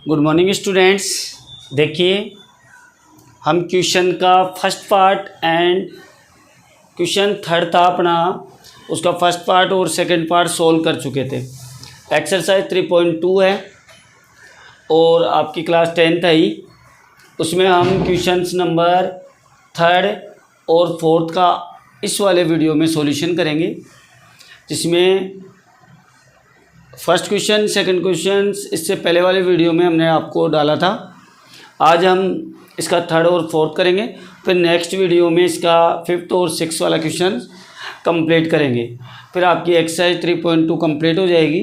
Good morning students. देखिए हम question का first part and question third था अपना, उसका फर्स्ट पार्ट और सेकंड पार्ट सोल्व कर चुके थे। एक्सरसाइज 3.2 है और आपकी क्लास 10th आई, उसमें हम क्वेश्चंस नंबर थर्ड और फोर्थ का इस वाले वीडियो में सॉल्यूशन करेंगे, जिसमें फर्स्ट क्वेश्चन सेकंड क्वेश्चन इससे पहले वाले वीडियो में हमने आपको डाला था। आज हम इसका थर्ड और फोर्थ करेंगे, फिर नेक्स्ट वीडियो में इसका फिफ्थ और सिक्स वाला क्वेश्चन कंप्लीट करेंगे, फिर आपकी एक्सरसाइज 3.2 कंप्लीट हो जाएगी।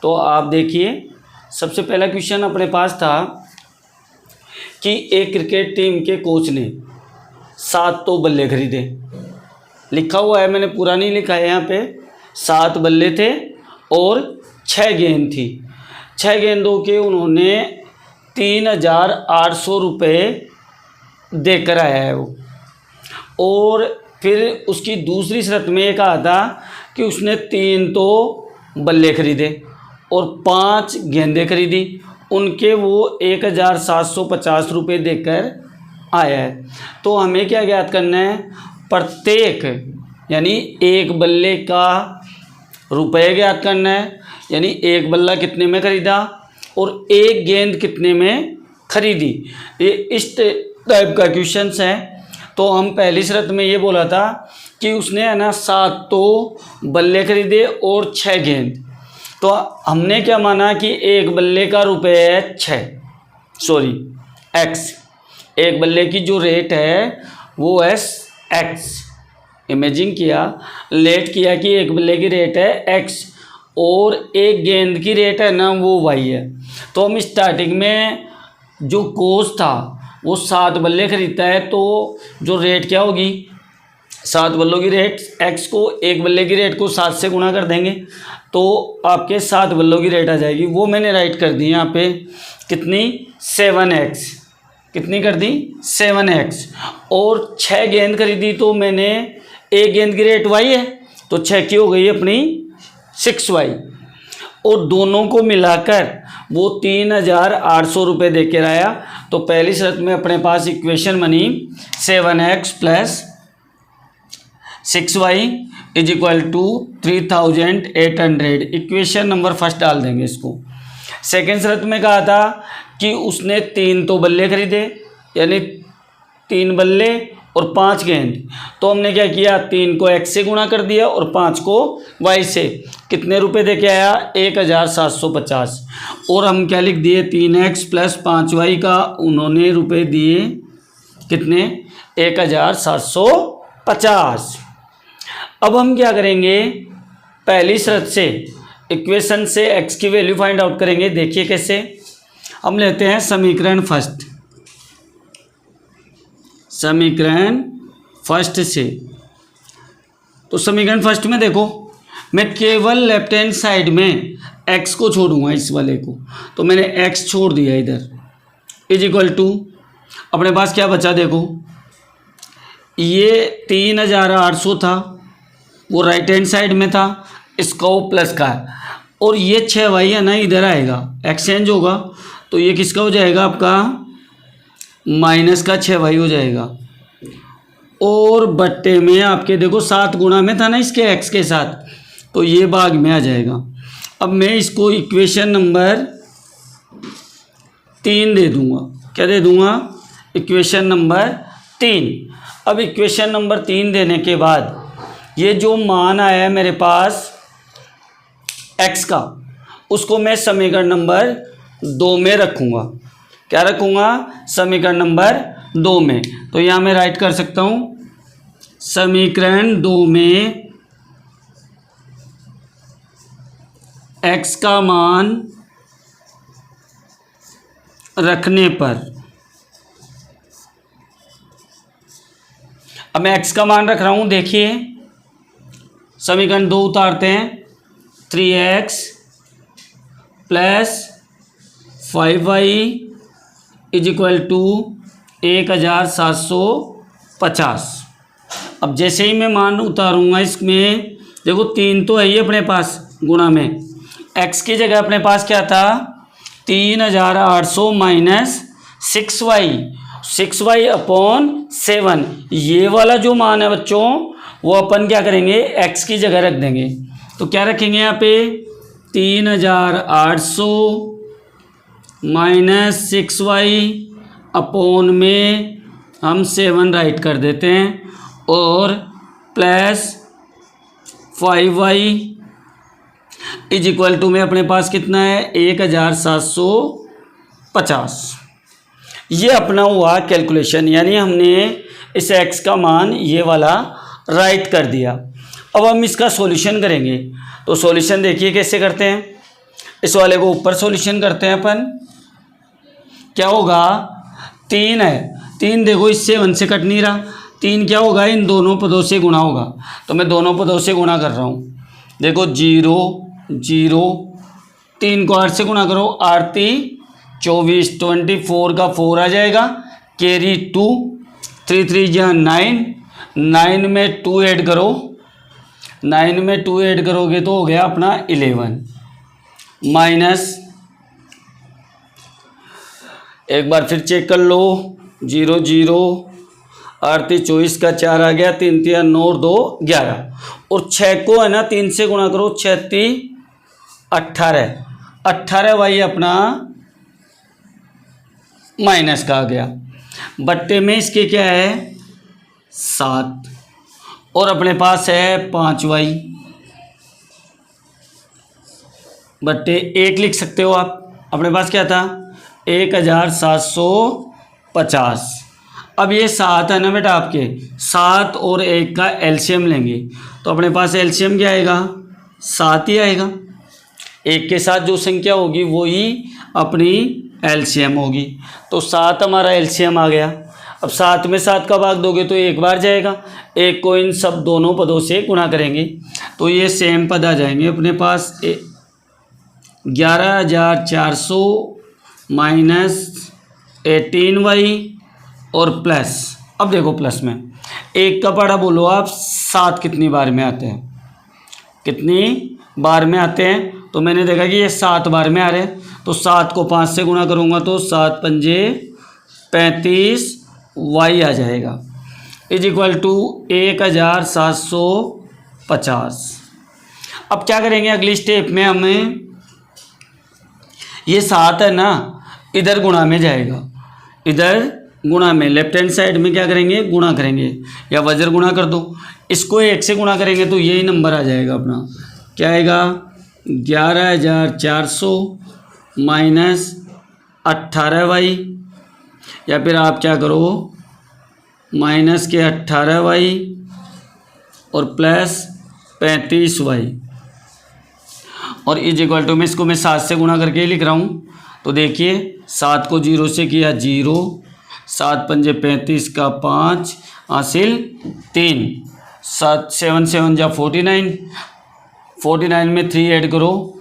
तो आप देखिए, सबसे पहला क्वेश्चन अपने पास था कि एक क्रिकेट टीम के कोच ने 7 तो बल्ले खरीदे। लिखा हुआ है, मैंने पूरा नहीं लिखा है यहाँ पे। 7 बल्ले थे और 6 गेंद थी। 6 गेंदों के उन्होंने 3,800 रुपये देकर आया है वो। और फिर उसकी दूसरी शर्त में ये कहा था कि उसने 3 तो बल्ले खरीदे और 5 गेंदें खरीदी, उनके वो 1,750 रुपये देकर आया है। तो हमें क्या ज्ञात करना है? प्रत्येक यानी एक बल्ले का रुपये ज्ञात करना है, यानी एक बल्ला कितने में खरीदा और एक गेंद कितने में खरीदी। ये इस टाइप का क्वेश्चन है। तो हम पहली शर्त में ये बोला था कि उसने है ना 7 तो बल्ले खरीदे और 6 गेंद। तो हमने क्या माना कि एक बल्ले का रुपये है एक्स। एक बल्ले की जो रेट है वो है एक्स। इमेजिन किया, लेट किया कि एक बल्ले की रेट है एक्स और एक गेंद की रेट है ना वो वाई है। तो हम स्टार्टिंग में जो कोच था वो 7 बल्ले खरीदता है, तो जो रेट क्या होगी? 7 बल्लों की रेट एक्स को एक बल्ले की रेट को 7 से गुणा कर देंगे तो आपके 7 बल्लों की रेट आ जाएगी। वो मैंने राइट कर दी यहाँ पे, कितनी? 7x। कितनी कर दी? 7x। और 6 गेंद खरीदी, तो मैंने एक गेंद की रेट वाई है तो 6 की हो गई अपनी 6y। और दोनों को मिलाकर वो 3,800 रुपये दे कर आया। तो पहली शर्त में अपने पास इक्वेशन बनी 7x plus 6y is equal to 3,800। Equation number first डाल देंगे इसको। सेकेंड शर्त में कहा था कि उसने 3 तो बल्ले खरीदे, यानी 3 बल्ले और 5 गेंद। तो हमने क्या किया? 3 को x से गुणा कर दिया और 5 को y से। कितने रुपए दे के आया? 1,750। और हम क्या लिख दिए? 3x प्लस 5y का उन्होंने रुपए दिए कितने? 1,750। अब हम क्या करेंगे? पहली शर्त से इक्वेशन से x की वैल्यू फाइंड आउट करेंगे। देखिए कैसे। हम लेते हैं समीकरण फर्स्ट से। तो समीकरण फर्स्ट में देखो, मैं केवल लेफ्ट हैंड साइड में x को छोड़ूंगा, इस वाले को। तो मैंने x छोड़ दिया इधर, इज इक्वल टू अपने पास क्या बचा? देखो, ये 3,800 था, वो राइट हैंड साइड में था, इसका वो प्लस का है। और ये 6y है ना, इधर आएगा, एक्सचेंज होगा, तो ये किसका हो जाएगा? आपका माइनस का 6y हो जाएगा। और बट्टे में आपके देखो 7 गुणा में था ना इसके x के साथ, तो ये भाग में आ जाएगा। अब मैं इसको इक्वेशन नंबर 3 दे दूंगा। क्या दे दूंगा? Equation number 3। अब इक्वेशन नंबर 3 देने के बाद ये जो मान आया है मेरे पास x का, उसको मैं समीकरण नंबर 2 में रखूँगा। क्या रखूँगा? समीकरण नंबर 2 में। तो यहाँ मैं राइट कर सकता हूँ, समीकरण 2 में x का मान रखने पर, अब मैं x का मान रख रहा हूँ। देखिए, समीकरण 2 उतारते हैं। 3x plus 5y is equal to 1,750। अब जैसे ही मैं मान उतारूंगा इसमें, देखो 3 तो है ही अपने पास गुणा में, x की जगह अपने पास क्या था? 3800 माइनस 6y अपॉन 7, ये वाला जो मान है बच्चों वो अपन क्या करेंगे, x की जगह रख देंगे। तो क्या रखेंगे यहाँ पे 3800 माइनस 6y अपॉन में हम 7 राइट कर देते हैं और plus 5y is equal to में अपने पास कितना है 1750। ये अपना हुआ कैलकुलेशन, यानी हमने इस x का मान ये वाला राइट कर दिया। अब हम इसका सॉल्यूशन करेंगे। तो सॉल्यूशन देखिए कैसे करते हैं, इस वाले को ऊपर सॉल्यूशन करते हैं अपन। क्या होगा 3 है, 3 देखो इससे 1 से कट नहीं रहा, 3 क्या होगा इन दोनों पदों से गुणा होगा। तो मैं दोनों पदों से गुणा कर रहा हूँ। देखो 0 0, 3 को 8 से गुणा करो, 8 3 24, 24 का 4 आ जाएगा, कैरी 2, 3 3 जा 9, 9 में 2 ऐड करो, 9 में 2 ऐड करोगे तो हो गया अपना 11 माइनस, एक बार फिर चेक कर लो 0 0, 8 3 24 का 4 आ गया, 3 3 9 2 11, और 6 को है ना 3 से गुणा करो, 6 3 18, 18 भाई अपना माइनस का आ गया, बट्टे में इसके क्या है 7, और अपने पास है 5y बट्टे 1 लिख सकते हो आप। अपने पास क्या था 1750। अब ये 7 है ना बेटा आपके, 7 और 1 का एलसीएम लेंगे तो अपने पास एलसीएम क्या आएगा 7 ही आएगा। 1 के साथ जो संख्या होगी वो ही अपनी एलसीएम होगी। तो 7 हमारा एलसीएम आ गया। अब 7 में 7 का भाग दोगे तो 1 बार जाएगा, 1 को इन सब दोनों पदों से गुणा करेंगे तो ये सेम पद आ जाएंगे अपने पास 11400 माइनस 18y और प्लस, अब देखो प्लस में 1 का पढ़ा बोलो आप 7 कितनी बार में आते हैं, कितनी बार में आते हैं। तो मैंने देखा कि ये 7 बार में आ रहे हैं, तो 7 को 5 से गुणा करूँगा तो 7 पंजे 35 y आ जाएगा इज इक्वल टू 1750। अब क्या करेंगे अगली स्टेप में, हमें ये 7 है ना इधर गुणा में जाएगा, इधर गुणा में लेफ्ट हैंड साइड में क्या करेंगे गुणा करेंगे, या वज्र गुणा कर दो, इसको 1 से गुणा करेंगे तो यही नंबर आ जाएगा अपना, क्या आएगा 11400 माइनस 18y, या फिर आप क्या करो माइनस के 18y और प्लस 35y, और इज इक्वल टू में इसको मैं 7 से गुणा करके ही लिख रहा हूँ। तो देखिए 7 को 0 से किया 0, 7 पंजे 35 का 5 हासिल 3, 7 7 7 जा 49, 49 में 3 ऐड करो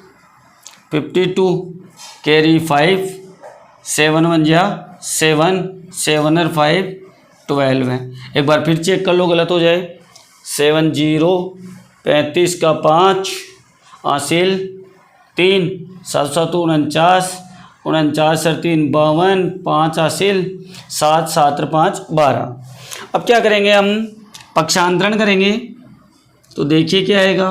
52, कैरी 5, 7 1 जा 7, 7 और 5 12 है। एक बार फिर चेक कर लो गलत हो जाए, 7 0, 35 का 5 हासिल 3, 7 7 49, 49 और 3 52, 5 हासिल 7, 7 और 5 12। अब क्या करेंगे हम पक्षांतरण करेंगे तो देखिए क्या आएगा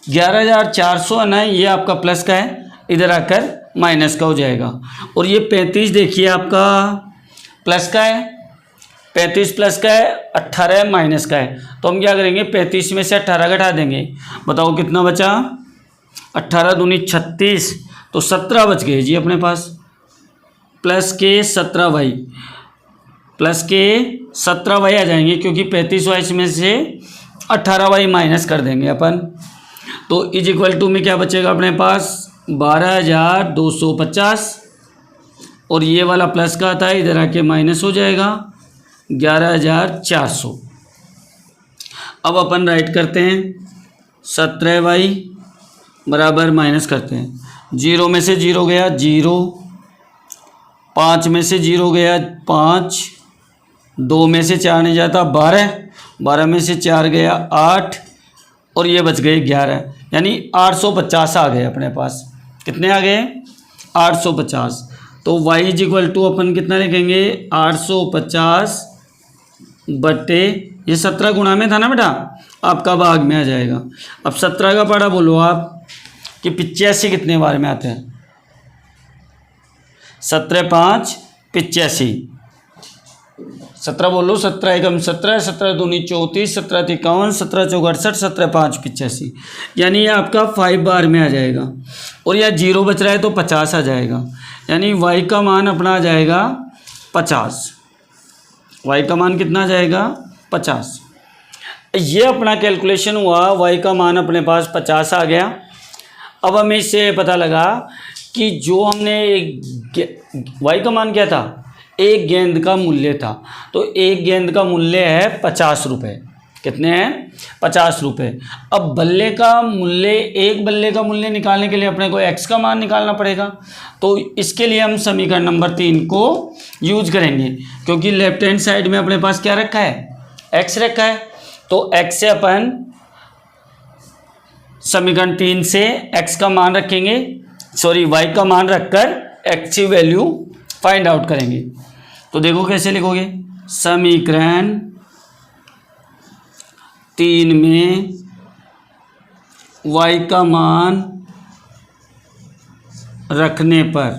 11400 है ना, ये आपका प्लस का है, इधर आकर माइनस का हो जाएगा, और ये 35 देखिए आपका प्लस का है, 35 प्लस का है, 18 माइनस का है। तो हम क्या करेंगे 35 में से 18 घटा देंगे, बताओ कितना बचा 18 दूनी 36, तो 17 बच गए जी अपने पास, प्लस के 17y, प्लस के 17y आ जाएंगे क्योंकि 35y में से 18y माइनस कर देंगे अपन। तो इज इक्वल टू में क्या बचेगा अपने पास 12250, और ये वाला प्लस का था इधर आके माइनस हो जाएगा 11400। अब अपन राइट करते हैं 17y बराबर माइनस करते हैं, 0 में से 0 गया 0, 5 में से 0 गया 5, 2 में से 4 नहीं जाता 12, 12 में से 4 गया 8, और ये बच गए 11, यानी 850 आ गए अपने पास। कितने आ गए 850। तो y इज इक्वल टू अपन कितना लिखेंगे 850 बटे ये 17 गुणा में था ना बेटा, आपका भाग में आ जाएगा। अब 17 का पढ़ा बोलो आप कि 85 कितने बार में आते हैं। 17 5 85, 17 बोलो, 17 एकम 17, 17 दूनी 34, 17 53, 17 चौक 68, 17 5 85, यानी ये आपका 5 बार में आ जाएगा। और यह 0 बच रहा है तो 50 आ जाएगा, यानी y का मान अपना आ जाएगा 50। y का मान कितना आ जाएगा 50। ये अपना कैलकुलेशन हुआ, y का मान अपने पास 50 आ गया। अब हमें इससे पता लगा कि जो हमने y का मान क्या था, एक गेंद का मूल्य था, तो एक गेंद का मूल्य है 50 रुपये। कितने हैं 50 रुपये। अब बल्ले का मूल्य, एक बल्ले का मूल्य निकालने के लिए अपने को x का मान निकालना पड़ेगा। तो इसके लिए हम समीकरण नंबर 3 को यूज करेंगे, क्योंकि लेफ्ट हैंड साइड में अपने पास क्या रखा है x रखा है। तो x से अपन समीकरण 3 से x का मान रखेंगे, सॉरी y का मान रखकर x की वैल्यू फाइंड आउट करेंगे। तो देखो कैसे लिखोगे, समीकरण 3 में y का मान रखने पर,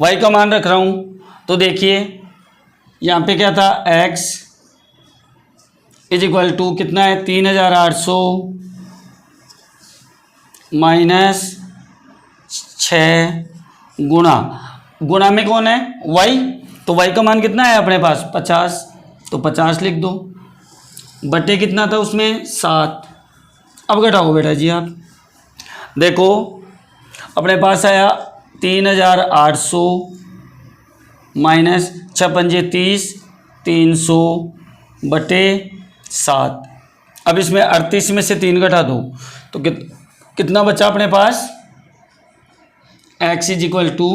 y का मान रख रहा हूं, तो देखिए यहाँ पे क्या था, x इज इक्वल टू कितना है 3800 माइनस 6 गुणा में कौन है y, तो y का मान कितना है अपने पास 50, तो 50 लिख दो, बटे कितना था उसमें 7। अब घटाओ बेटा जी आप, देखो अपने पास आया 3800 माइनस 6 पंजे 30, 300 बटे 7। अब इसमें 38 में से 3 घटा दो तो कितना बचा अपने पास, x इज इक्वल टू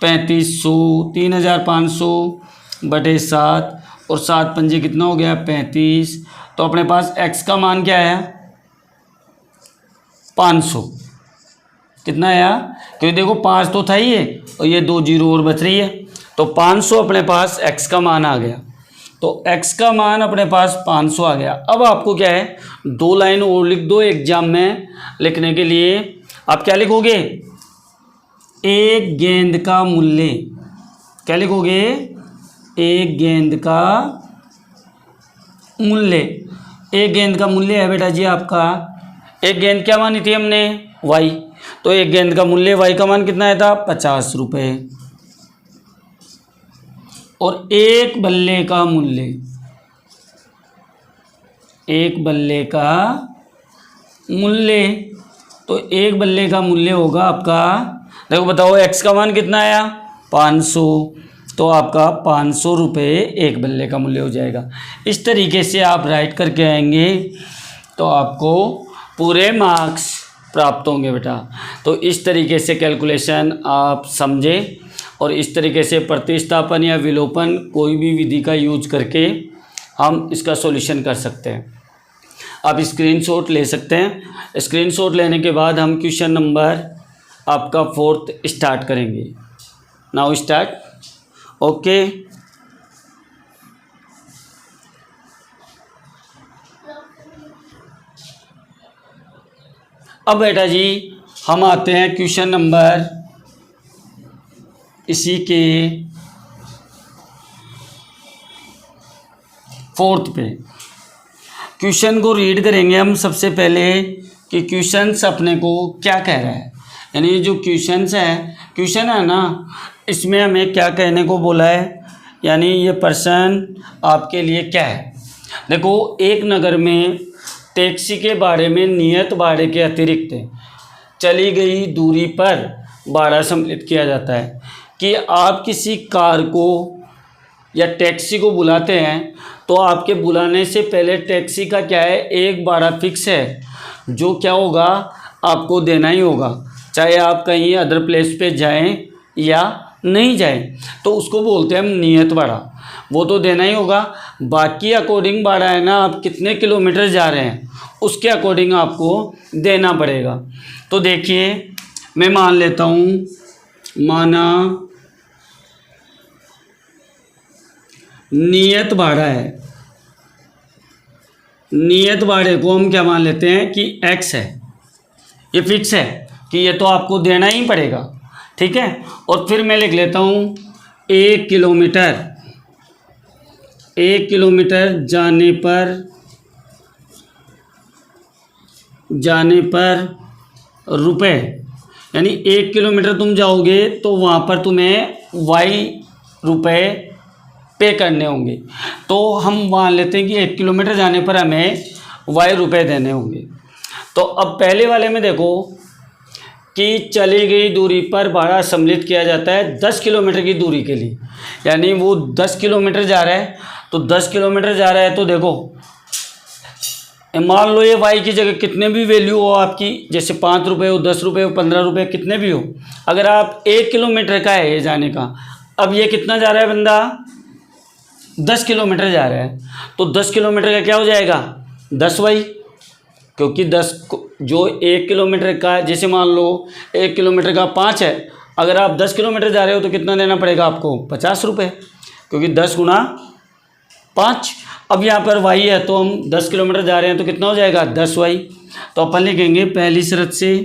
3500, 3500 बटे 7, और 7 पंजे कितना हो गया 35। तो अपने पास x का मान क्या आया 500। कितना आया, क्योंकि देखो 5 तो था ही है और ये 2 जीरो और बच रही है, तो 500 अपने पास x का मान आ गया। तो x का मान अपने पास 500 आ गया। अब आपको क्या है 2 लाइन और लिख दो एग्जाम में लिखने के लिए। आप क्या लिखोगे, एक गेंद का मूल्य, क्या लिखोगे, एक गेंद का मूल्य। एक गेंद का मूल्य है बेटा जी आपका, एक गेंद क्या मानी थी हमने y, तो एक गेंद का मूल्य y का मान कितना आया था 50 रुपये। और एक बल्ले का मूल्य, एक बल्ले का मूल्य, तो एक बल्ले का मूल्य होगा आपका, देखो बताओ x का मान कितना आया 500, तो आपका 500 रुपये एक बल्ले का मूल्य हो जाएगा। इस तरीके से आप राइट करके आएंगे तो आपको पूरे मार्क्स प्राप्त होंगे बेटा। तो इस तरीके से कैलकुलेशन आप समझें और इस तरीके से प्रतिस्थापन या विलोपन कोई भी विधि का यूज करके हम इसका सॉल्यूशन कर सकते हैं। आप स्क्रीनशॉट ले सकते हैं। स्क्रीनशॉट लेने के बाद हम क्वेश्चन नंबर आपका 4 स्टार्ट करेंगे। Now start, okay. अब बेटा जी हम आते हैं क्वेश्चन नंबर इसी के 4 पे। क्वेश्चन को रीड करेंगे हम सबसे पहले कि क्वेश्चंस अपने को क्या कह रहा है, यानी जो क्वेश्चन है ना, इसमें हमें क्या कहने को बोला है, यानी ये प्रश्न आपके लिए क्या है। देखो, एक नगर में टैक्सी के बारे में नियत भाड़े के अतिरिक्त चली गई दूरी पर भाड़ा सम्मिलित किया जाता है कि आप किसी कार को या टैक्सी को बुलाते हैं तो आपके बुलाने से पहले टैक्सी का क्या है, एक भाड़ा फिक्स है जो क्या होगा आपको देना ही होगा, चाहे आप कहीं अदर प्लेस पे जाएं या नहीं जाएं, तो उसको बोलते हैं हम नियत भाड़ा, वो तो देना ही होगा। बाकी अकॉर्डिंग भाड़ा है ना, आप कितने किलोमीटर जा रहे हैं उसके अकॉर्डिंग आपको देना पड़ेगा। तो देखिए मैं मान लेता हूँ, माना नियत भाड़ा है, नियत भाड़े को हम क्या मान लेते हैं कि x है, ये फिक्स है कि ये तो आपको देना ही पड़ेगा, ठीक है। और फिर मैं लिख लेता हूँ 1 किलोमीटर जाने पर रुपए, यानी 1 किलोमीटर तुम जाओगे तो वहाँ पर तुम्हें y रुपए पे करने होंगे। तो हम मान लेते हैं कि 1 किलोमीटर जाने पर हमें y रुपए देने होंगे। तो अब पहले वाले में देखो कि चली गई दूरी पर भाड़ा सम्मिलित किया जाता है 10 किलोमीटर की दूरी के लिए, यानी वो 10 किलोमीटर जा रहा है। तो 10 किलोमीटर जा रहा है तो देखो मान लो ये y की जगह कितने भी वैल्यू हो आपकी, जैसे 5 रुपये हो, 10 रुपये हो, 15 रुपये, कितने भी हो, अगर आप 1 किलोमीटर का है ये जाने का, अब ये कितना जा रहा है बंदा 10 किलोमीटर जा रहा है, तो 10 किलोमीटर का क्या हो जाएगा 10y, क्योंकि 10 जो 1 किलोमीटर का, जैसे मान लो 1 किलोमीटर का 5 है, अगर आप 10 किलोमीटर जा रहे हो तो कितना देना पड़ेगा आपको 50 रुपये, क्योंकि 10 गुना 5। अब यहाँ पर y है तो हम 10 किलोमीटर जा रहे हैं तो कितना हो जाएगा 10y। तो अपन लिखेंगे पहली शर्त से,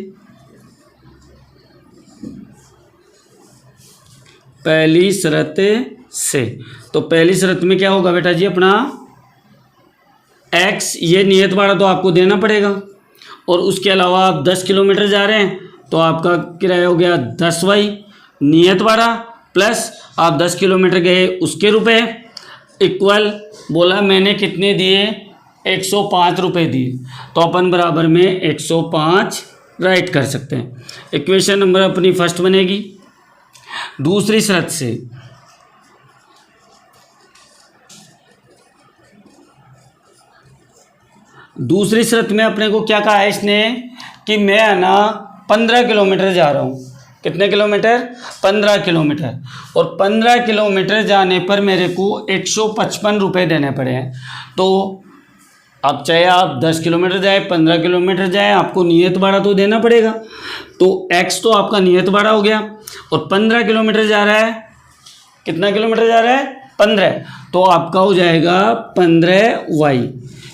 तो पहली शर्त में क्या होगा बेटा जी अपना x, ये नियत भाड़ा तो आपको देना पड़ेगा, और उसके अलावा आप 10 किलोमीटर जा रहे हैं तो आपका किराया हो गया 10y नियत भाड़ा, प्लस आप 10 किलोमीटर गए उसके रुपए, इक्वल बोला मैंने कितने दिए 105 रुपये दिए, तो अपन बराबर में 105 राइट कर सकते हैं। इक्वेशन नंबर अपनी फर्स्ट बनेगी। दूसरी शर्त से में अपने को क्या कहा है इसने कि मैं है ना 15 किलोमीटर जा रहा हूँ। कितने किलोमीटर 15 किलोमीटर, और 15 किलोमीटर जाने पर मेरे को 155 रुपये देने पड़े हैं। तो अब चाहे आप 10 किलोमीटर जाए 15 किलोमीटर जाए, आपको नियत भाड़ा तो देना पड़ेगा। तो x तो आपका नियत भाड़ा हो गया, और 15 किलोमीटर जा रहा है, कितना किलोमीटर जा रहा है 15, तो आपका हो जाएगा 15y,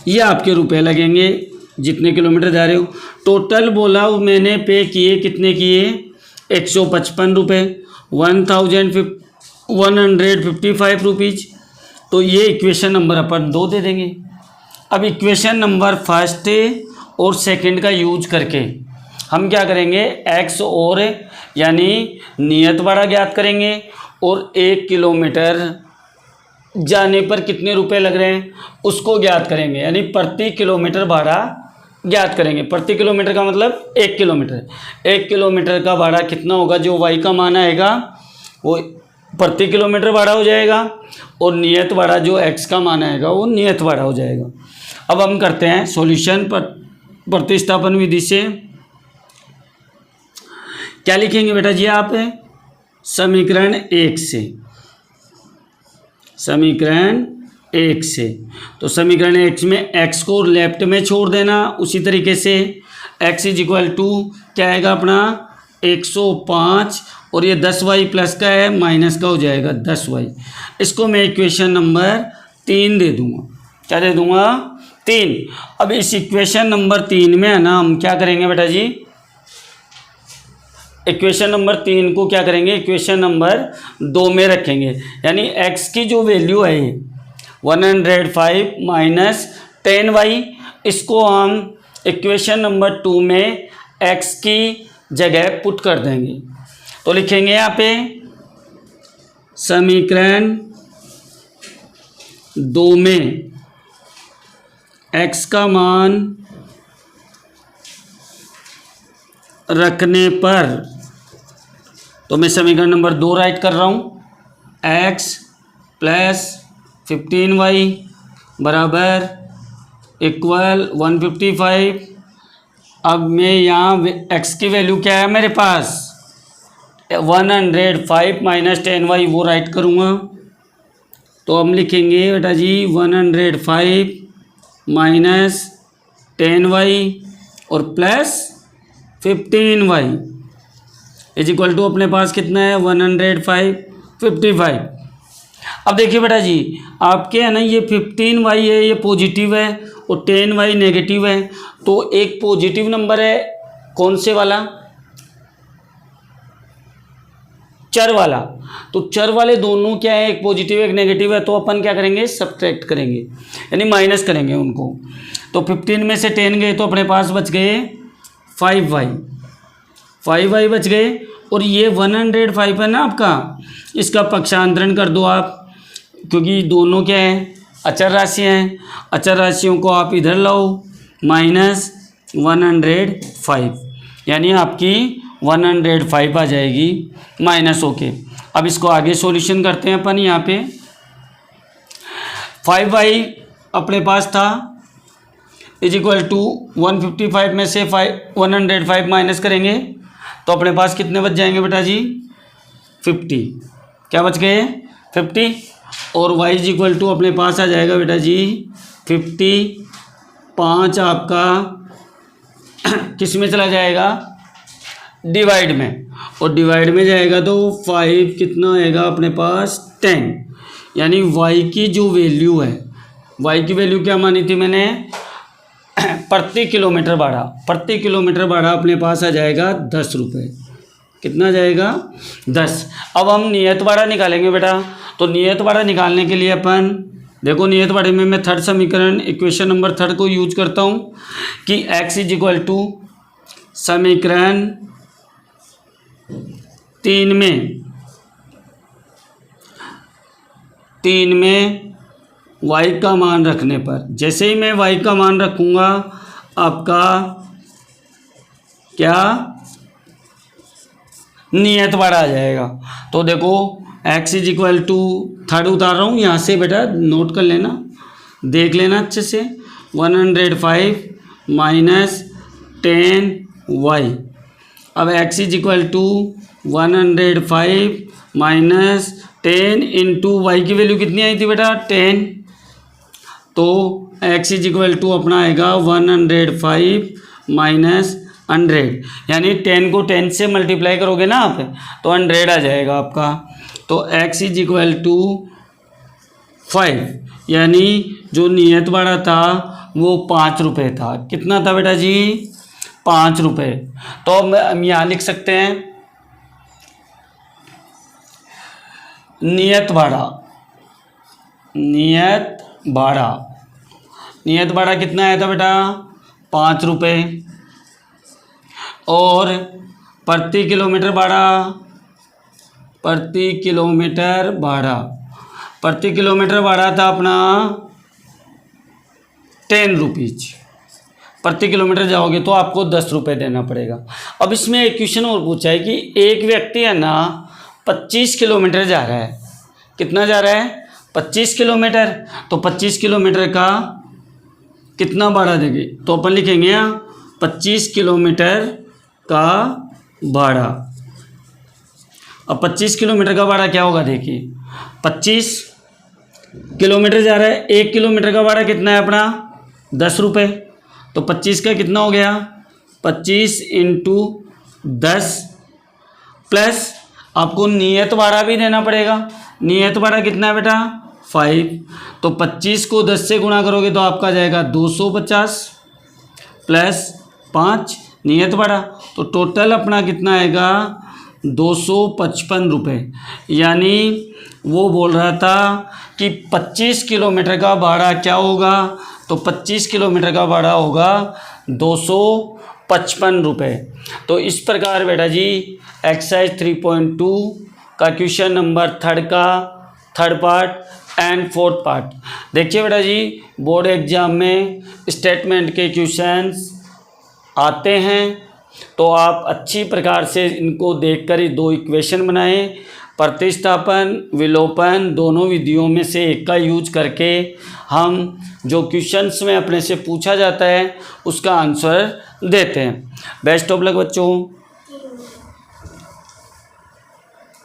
ये आपके रुपए लगेंगे जितने किलोमीटर जा रहे हो। टोटल बोला मैंने पे किए, कितने किए 155 रुपये, 1155 रुपीज़। तो ये इक्वेशन नंबर अपन 2 दे देंगे। अब इक्वेशन नंबर फर्स्ट और सेकंड का यूज करके हम क्या करेंगे, x और यानी नियत भाड़ा ज्ञात करेंगे, और 1 किलोमीटर जाने पर कितने रुपए लग रहे हैं उसको ज्ञात करेंगे, यानी प्रति किलोमीटर भाड़ा ज्ञात करेंगे। प्रति किलोमीटर का मतलब 1 किलोमीटर, 1 किलोमीटर का भाड़ा कितना होगा, जो y का मान आएगा वो प्रति किलोमीटर भाड़ा हो जाएगा, और नियत भाड़ा जो x का मान आएगा वो नियत भाड़ा हो जाएगा। अब हम करते हैं सॉल्यूशन पर प्रतिस्थापन विधि से। क्या लिखेंगे बेटा जी आप, समीकरण 1 से, तो समीकरण 1 में x को लेफ्ट में छोड़ देना, उसी तरीके से x = क्या आएगा अपना 105, और ये 10y प्लस का है माइनस का हो जाएगा 10y। इसको मैं इक्वेशन नंबर 3 दे दूंगा। क्या दे दूंगा 3। अब इस इक्वेशन नंबर 3 में है ना हम क्या करेंगे बेटा जी, इक्वेशन नंबर 3 को क्या करेंगे इक्वेशन नंबर 2 में रखेंगे, यानी x की जो वैल्यू है 105 माइनस 10y, इसको हम इक्वेशन नंबर 2 में x की जगह पुट कर देंगे। तो लिखेंगे यहाँ पे समीकरण 2 में x का मान रखने पर, तो मैं समीकरण नंबर 2 राइट कर रहा हूँ, x प्लस 15y बराबर इक्वल 155। अब मैं यहाँ x की वैल्यू क्या है मेरे पास 105 माइनस 10y, वो राइट करूँगा। तो हम लिखेंगे बेटा जी 105 माइनस 10y और plus 15y is equal to अपने पास कितना है 155। अब देखिए बेटा जी, आपके है ना ये 15y है, ये पॉजिटिव है और 10y नेगेटिव है। तो एक पॉजिटिव नंबर है, कौन से वाला, चर वाला। तो चर वाले दोनों क्या है, एक पॉजिटिव एक नेगेटिव है। तो अपन क्या करेंगे, सब्ट्रैक्ट करेंगे यानी माइनस करेंगे उनको। तो 15 में से 10 गए तो अपने पास बच गए 5y बच गए। और ये 105 है ना आपका, इसका पक्षांतरण कर दो आप, क्योंकि दोनों क्या है, अचर राशियाँ हैं। अचर राशियों को आप इधर लाओ, -105 यानी आपकी 105 आ जाएगी माइनस होके। अब इसको आगे सॉल्यूशन करते हैं अपन। यहाँ पे 5y अपने पास था इज इक्वल टू 155 में से 105 माइनस करेंगे तो अपने पास कितने बच जाएंगे बेटा जी, 50। क्या बच गए, 50। और y इज इक्वल टू अपने पास आ जाएगा बेटा जी 55 आपका किस में चला जाएगा, डिवाइड में। और डिवाइड में जाएगा तो 5 कितना आएगा अपने पास 10। यानी y की जो वैल्यू है, y की वैल्यू क्या मानी थी मैंने, प्रति किलोमीटर भाड़ा अपने पास आ जाएगा 10 रुपये। कितना जाएगा, 10। अब हम नियत भाड़ा निकालेंगे बेटा। तो नियत भाड़ा निकालने के लिए अपन देखो, नियत भाड़े में मैं थर्ड समीकरण इक्वेशन नंबर 3 को यूज करता हूँ कि x इज इक्वल टू समीकरण 3 में y का मान रखने पर, जैसे ही मैं y का मान रखूँगा आपका क्या, नियत भाड़ा आ जाएगा। तो देखो x is equal to, third उतार रहा हूँ यहाँ से बेटा, नोट कर लेना, देख लेना अच्छे से, 105 माइनस 10y। अब x is equal to 105 minus 10 into y की वैल्यू कितनी आई थी बेटा, 10। तो x इज इक्वल टू अपना आएगा 105 माइनस 100, यानी 10 को 10 से मल्टीप्लाई करोगे ना आप तो 100 आ जाएगा आपका। तो x इज इक्वल टू 5, यानी जो नियत भाड़ा था वो 5 रुपये था। कितना था बेटा जी, 5 रुपये। तो हम यहाँ लिख सकते हैं नियत भाड़ा कितना आया था बेटा, 5 रुपये। और प्रति किलोमीटर भाड़ा था अपना 10 रुपीज। प्रति किलोमीटर जाओगे तो आपको 10 रुपये देना पड़ेगा। अब इसमें एक क्वेश्चन और पूछा है कि एक व्यक्ति है ना 25 किलोमीटर जा रहा है। कितना जा रहा है, 25 किलोमीटर। तो 25 किलोमीटर का कितना भाड़ा देंगे, तो अपन लिखेंगे 25 किलोमीटर का भाड़ा। अब 25 किलोमीटर का भाड़ा क्या होगा, देखिए 25 किलोमीटर जा रहा है, 1 किलोमीटर का भाड़ा कितना है अपना 10 रुपये। तो 25 का कितना हो गया, 25 इंटू 10 प्लस आपको नियत भाड़ा भी देना पड़ेगा। नियत भाड़ा कितना है बेटा, 5। तो 25 को 10 से गुणा करोगे तो आपका जाएगा 250 प्लस 5 नियत भाड़ा। तो टोटल अपना कितना आएगा 255 रुपये। यानी वो बोल रहा था कि 25 किलोमीटर का भाड़ा क्या होगा, तो 25 किलोमीटर का भाड़ा होगा 255 रुपये। तो इस प्रकार बेटा जी एक्सरसाइज 3.2 का क्वेश्चन नंबर 3 का third part and fourth part. देखिए बेटा जी, बोर्ड एग्जाम में स्टेटमेंट के क्वेश्चंस आते हैं तो आप अच्छी प्रकार से इनको देखकर ही 2 इक्वेशन बनाएं। प्रतिस्थापन विलोपन दोनों विधियों में से एक का यूज करके हम जो क्वेश्चंस में अपने से पूछा जाता है उसका आंसर देते हैं। बेस्ट ऑफ लक बच्चों।